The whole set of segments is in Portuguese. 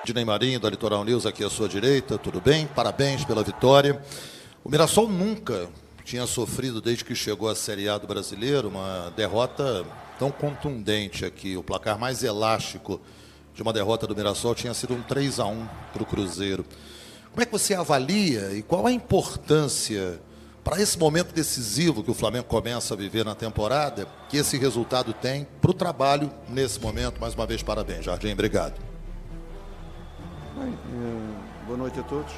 Dinei Marinho, da Litoral News, aqui à sua direita, tudo bem? Parabéns pela vitória. O Mirassol nunca tinha sofrido, desde que chegou à Série A do Brasileiro, uma derrota tão contundente aqui. O placar mais elástico de uma derrota do Mirassol tinha sido um 3-1 para o Cruzeiro. Como é que você avalia e qual a importância para esse momento decisivo que o Flamengo começa a viver na temporada, que esse resultado tem para o trabalho nesse momento? Mais uma vez, parabéns, Jardim, obrigado. Bem, boa noite a todos.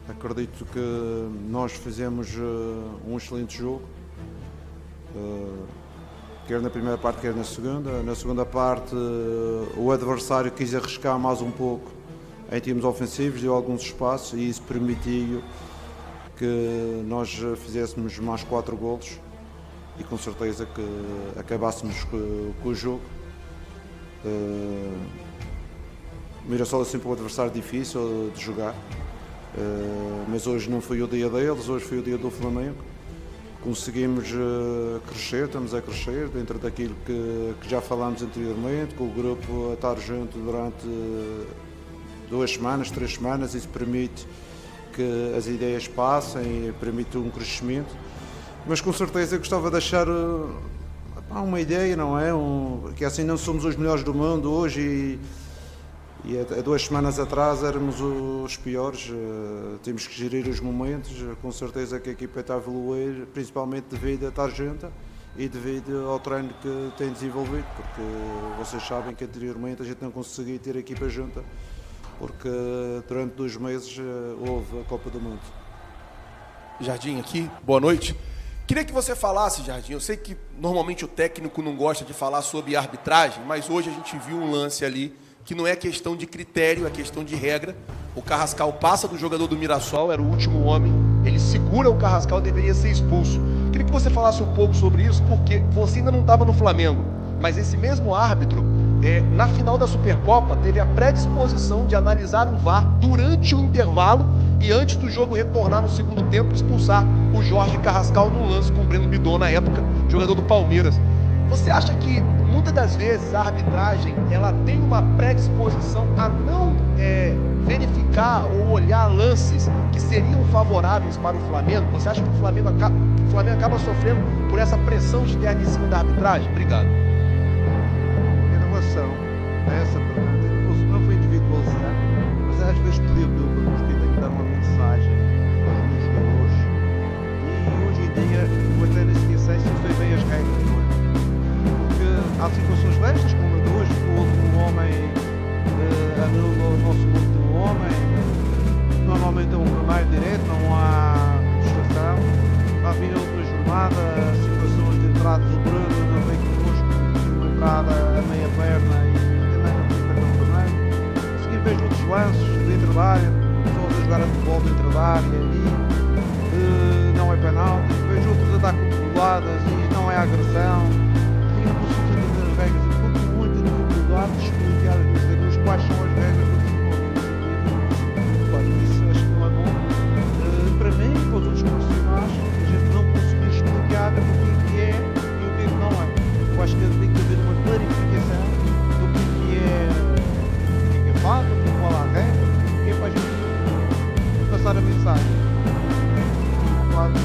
Acredito que nós fizemos um excelente jogo, quer na primeira parte, quer na segunda. Na segunda parte, o adversário quis arriscar mais um pouco em termos ofensivos, deu alguns espaços e isso permitiu que nós fizéssemos mais 4 golos e com certeza que acabássemos com o jogo. O Mirassol é sempre um adversário difícil de jogar, mas hoje não foi o dia deles, hoje foi o dia do Flamengo. Conseguimos crescer, estamos a crescer dentro daquilo que já falámos anteriormente, com o grupo a estar junto durante 2 semanas, 3 semanas. Isso permite que as ideias passem, permite um crescimento, mas com certeza gostava de deixar uma ideia, não é? Que assim não somos os melhores do mundo hoje e há 2 semanas atrás éramos os piores. Temos que gerir os momentos. Com certeza que a equipa está a evoluir, principalmente devido a estar junta e devido ao treino que tem desenvolvido, porque vocês sabem que anteriormente a gente não conseguia ter a equipa junta, porque durante 2 meses houve a Copa do Mundo. Jardim aqui, boa noite. Queria que você falasse, Jardim, eu sei que normalmente o técnico não gosta de falar sobre arbitragem, mas hoje a gente viu um lance ali que não é questão de critério, é questão de regra. O Carrascal passa do jogador do Mirassol, era o último homem, ele segura o Carrascal, deveria ser expulso. Queria que você falasse um pouco sobre isso, porque você ainda não estava no Flamengo, mas esse mesmo árbitro, na final da Supercopa, teve a predisposição de analisar o VAR durante o intervalo e antes do jogo retornar no segundo tempo, expulsar o Jorge Carrascal no lance com o Breno Bidon, na época, jogador do Palmeiras. Você acha que muitas das vezes a arbitragem ela tem uma predisposição a não verificar ou olhar lances que seriam favoráveis para o Flamengo? Você acha que o Flamengo acaba sofrendo por essa pressão externa em cima da arbitragem? Obrigado. Em relação a essa pergunta, não foi individualizar, mas às vezes pediu que eu tenho que dar uma mensagem aos meus jogadores e hoje em dia eu até nem sei se foi bem as regras, não é? Porque há situações destas, como a de hoje, que o outro homem anula o nosso outro homem, normalmente é um vermelho direto, não há distração. Há vindo outra jornada, situações de entrada do Bruno, não vem connosco, uma entrada a meia perna e também não tem cartão vermelho. A seguir vejo outros lances dentro da área, pessoas a jogar a futebol dentro da área e não é penalti. Vejo outros a dar cotoveladas e não é agressão. E não consigo entender as regras. Eu tenho muita dificuldade de explicar aos meus jogadores quais são as regras do futebol. Isso acho que não é bom. Para mim e para os outros profissionais, a gente não conseguir explicar o que é e o que não é. Eu acho que tem que haver uma clarificação do que é falta, do que qual é a regra, do que é para a gente passar a mensagem. Claro, eles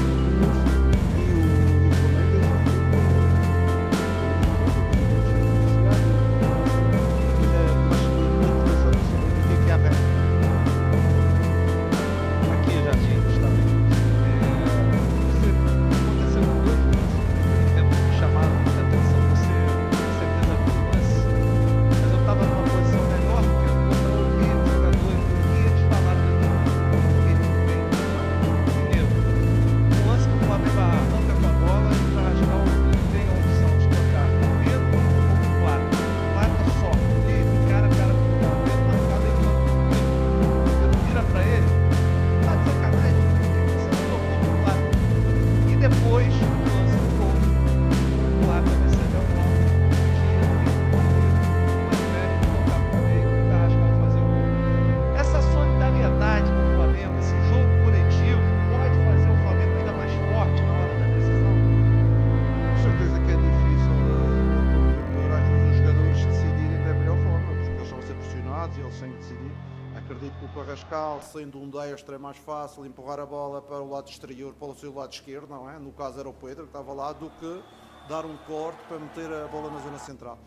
têm que decidir, que o Carrascal, sendo um destro, é mais fácil empurrar a bola para o lado exterior, para o seu lado esquerdo, não é? No caso era o Pedro que estava lá, do que dar um corte para meter a bola na zona central.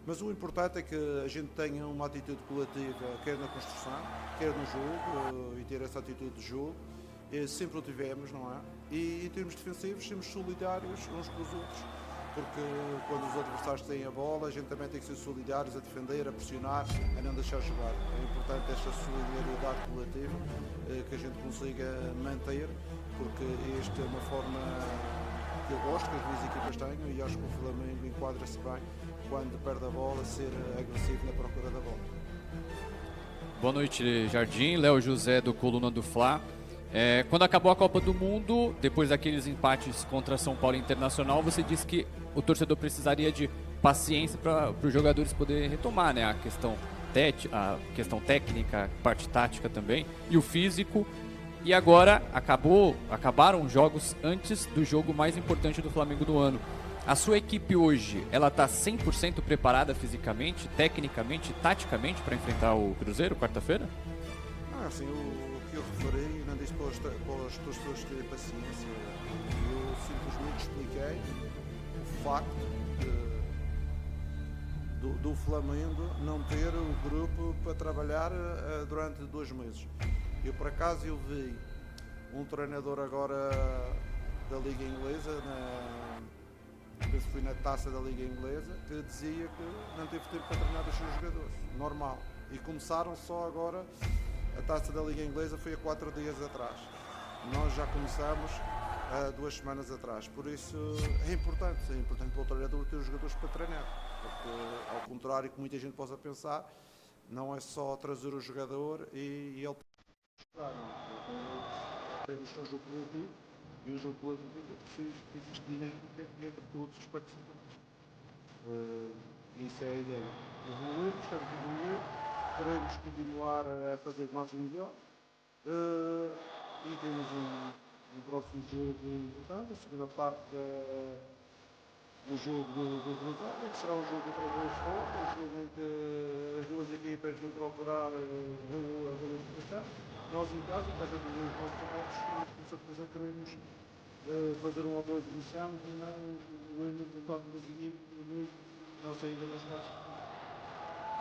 Mas o importante é que a gente tenha uma atitude coletiva, quer na construção, quer no jogo, e ter essa atitude de jogo. Sempre o tivemos, não é? E em termos defensivos, sermos solidários uns com os outros, porque quando os adversários têm a bola, a gente também tem que ser solidários a defender, a pressionar, a não deixar jogar. É importante esta solidariedade coletiva que a gente consiga manter, porque esta é uma forma que eu gosto que as minhas equipas tenham, e acho que o Flamengo enquadra-se bem quando perde a bola, ser agressivo na procura da bola. Boa noite, Jardim. Léo José, do Coluna do Fla. Quando acabou a Copa do Mundo, depois daqueles empates contra São Paulo Internacional, você disse que o torcedor precisaria de paciência para os jogadores poderem retomar, né? A questão técnica, a parte tática também, e o físico. E agora acabaram os jogos antes do jogo mais importante do Flamengo do ano. A sua equipe hoje, ela está 100% preparada fisicamente, tecnicamente, taticamente para enfrentar o Cruzeiro quarta-feira? Assim, o que eu referi, não disse para os torcedores terem paciência. Eu simplesmente expliquei o facto do Flamengo não ter o grupo para trabalhar durante 2 meses. Eu, por acaso, eu vi um treinador agora da Liga Inglesa, penso que foi na taça da Liga Inglesa, que dizia que não teve tempo para treinar os seus jogadores. Normal. E começaram só agora. A taça da Liga Inglesa foi há 4 dias atrás. Nós já começamos há 2 semanas atrás. Por isso é importante para o treinador ter os jogadores para treinar. Porque, ao contrário que muita gente possa pensar, não é só trazer o jogador e ele tem o seu jogo coletivo, e o jogo coletivo existe dinâmica entre todos os participantes. Isso é a ideia. Estamos a evoluir, queremos continuar a fazer o nosso melhor, e temos um próximo jogo importante, a segunda parte do jogo do Cruzeiro, que será um jogo outra vez forte, um jogo em que as duas equipas vão procurar a qualificação. Nós em casa, para fazer os nossos trabalhos, com certeza queremos fazer uma boa exibição e não o resultado positivo não saída das casas.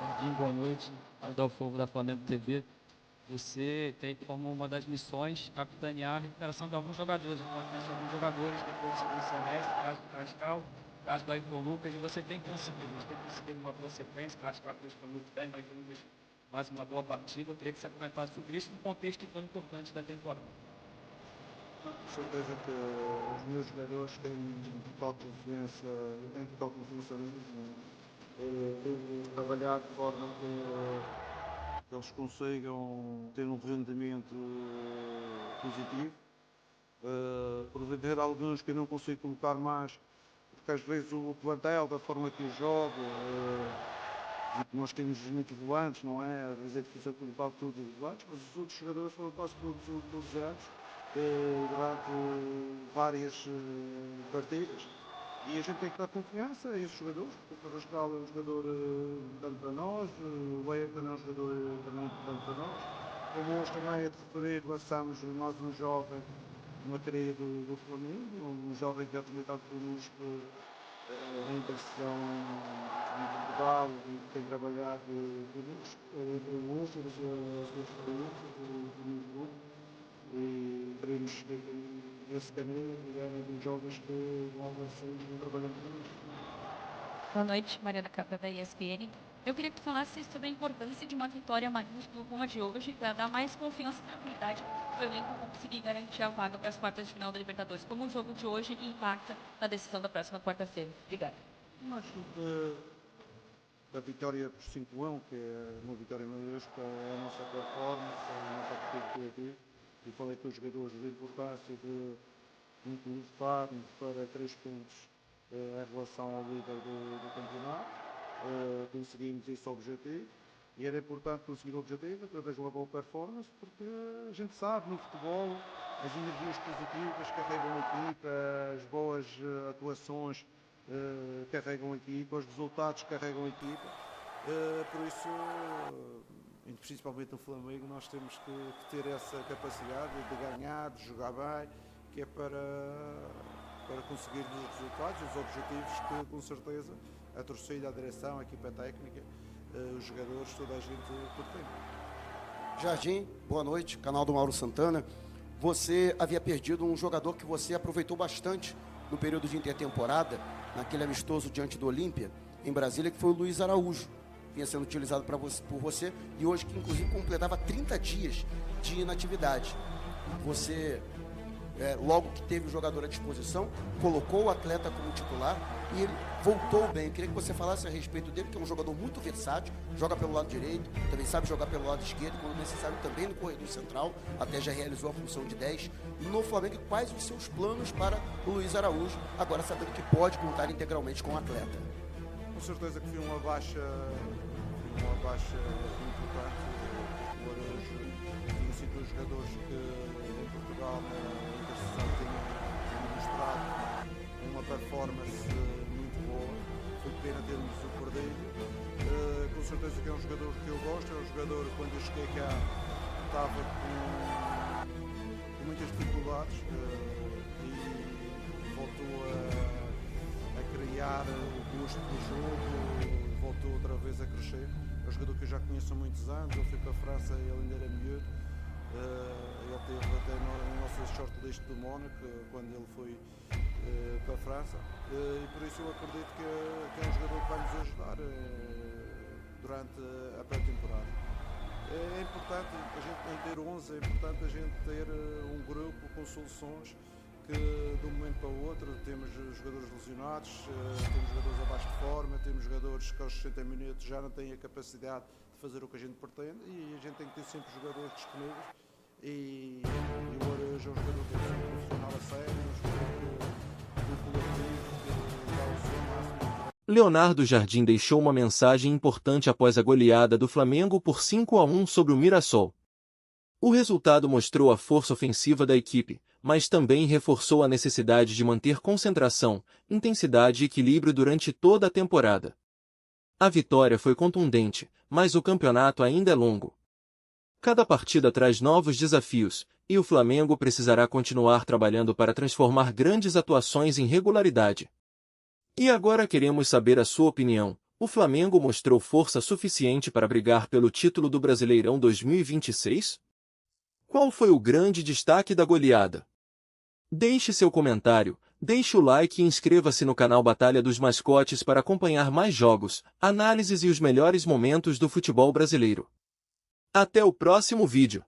Jardim, boa noite. Adolfo da Flamengo TV. Você tem como uma das missões capitanear a recuperação de alguns jogadores, alguns jogadores depois do segundo semestre, caso do Carrascal, caso do Ayrton Lucas, e você tem conseguido uma boa sequência, caso do Lucas foi muito bem, mas Lucas mais uma boa partida. Eu queria que você comentasse sobre isso no contexto tão importante da temporada. Com certeza que os meus jogadores têm total confiança, têm total confiança neles. Trabalhar de forma que eles consigam ter um rendimento positivo. Por ver alguns que eu não consigo colocar mais, porque às vezes o plantel, da forma que eu jogo, nós temos muitos volantes, não é? Às vezes é difícil colocar todos os volantes, mas os outros jogadores foram quase todos os anos, durante várias partidas. E a gente tem que dar confiança a esses jogadores, porque o Carrascal é um jogador importante para nós, o Leia também é um jogador também importante para nós. Como hoje também é de referir, lançamos nós um jovem numa cadeia do Flamengo, um jovem que é comentado connosco em posição de Portugal e que tem trabalhado connosco, as suas experiências do meu grupo, e queremos esse caminho de jovens que vão avançando trabalhando connosco. Boa noite, Mariana Cabra da ESPN. Eu queria que tu falasse sobre a importância de uma vitória maiúscula como a de hoje para dar mais confiança e tranquilidade para o elenco conseguir garantir a vaga para as quartas de final da Libertadores. Como o jogo de hoje impacta na decisão da próxima quarta-feira? Obrigada. Acho que a vitória por 5-1, que é uma vitória maiúscula, é a nossa performance, é a nossa competitividade. E falei com os jogadores da importância de lutarmos para 3 pontos em relação ao líder do campeonato. Conseguimos esse objetivo e era importante conseguir o objetivo através de uma boa performance, porque a gente sabe no futebol as energias positivas carregam a equipa, as boas atuações carregam a equipa, os resultados carregam a equipa. Por isso e principalmente no Flamengo, nós temos que ter essa capacidade de ganhar, de jogar bem, que é para conseguir os resultados, os objetivos que, com certeza, a torcida, a direção, a equipa técnica, os jogadores, toda a gente pretende. Jardim, boa noite, canal do Mauro Santana. Você havia perdido um jogador que você aproveitou bastante no período de intertemporada, naquele amistoso diante do Olímpia, em Brasília, que foi o Luiz Araújo. Vinha sendo utilizado por você e hoje que inclusive completava 30 dias de inatividade. Você, logo que teve o jogador à disposição, colocou o atleta como titular e ele voltou bem. Eu queria que você falasse a respeito dele, que é um jogador muito versátil, joga pelo lado direito, também sabe jogar pelo lado esquerdo, quando necessário também no corredor central, até já realizou a função de 10. No Flamengo, quais os seus planos para o Luiz Araújo, agora sabendo que pode contar integralmente com o atleta? Com certeza que foi uma baixa importante. O Araújo tinha sido um jogadores que em Portugal na interseção tinha mostrado uma performance muito boa. Foi pena termos o perdido. Com certeza que é um jogador que eu gosto, é um jogador que quando eu cheguei cá estava com muitas dificuldades e voltou a criar o gosto do jogo, voltou outra vez a crescer. É um jogador que eu já conheço há muitos anos, eu fui para a França e ele ainda era miúdo. Ele teve até na nossa shortlist do Mónaco, quando ele foi para a França. E por isso eu acredito que é um jogador que vai nos ajudar durante a pré-temporada. É importante a gente não ter 11, é importante a gente ter um grupo com soluções que de um momento para o outro temos jogadores lesionados, temos jogadores abaixo de forma, temos jogadores que aos 60 minutos já não têm a capacidade de fazer o que a gente pretende e a gente tem que ter sempre jogadores disponíveis e o Araújo é um jogador que é sempre profissional a sério, um jogador do coletivo que dá o seu máximo. Leonardo Jardim deixou uma mensagem importante após a goleada do Flamengo por 5-1 sobre o Mirassol. O resultado mostrou a força ofensiva da equipe, mas também reforçou a necessidade de manter concentração, intensidade e equilíbrio durante toda a temporada. A vitória foi contundente, mas o campeonato ainda é longo. Cada partida traz novos desafios, e o Flamengo precisará continuar trabalhando para transformar grandes atuações em regularidade. E agora queremos saber a sua opinião. O Flamengo mostrou força suficiente para brigar pelo título do Brasileirão 2026? Qual foi o grande destaque da goleada? Deixe seu comentário, deixe o like e inscreva-se no canal Batalha dos Mascotes para acompanhar mais jogos, análises e os melhores momentos do futebol brasileiro. Até o próximo vídeo.